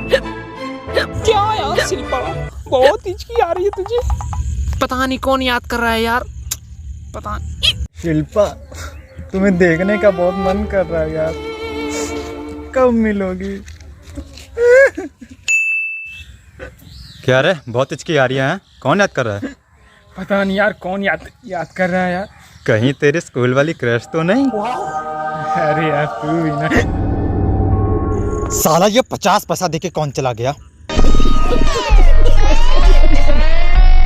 क्या यार शिल्पा, बहुत हिचकी आ रही है तुझे। पता नहीं कौन याद कर रहा है यार, पता नहीं। शिल्पा, तुम्हें देखने का बहुत मन कर रहा है यार, कब मिलोगी? क्या रे, बहुत हिचकी आ रही है? कौन याद कर रहा है? पता नहीं यार कौन याद कर रहा है यार। कहीं तेरी स्कूल वाली क्रश तो नहीं? अरे यार तू भी ना। साला ये 50 पैसा देके कौन चला गया?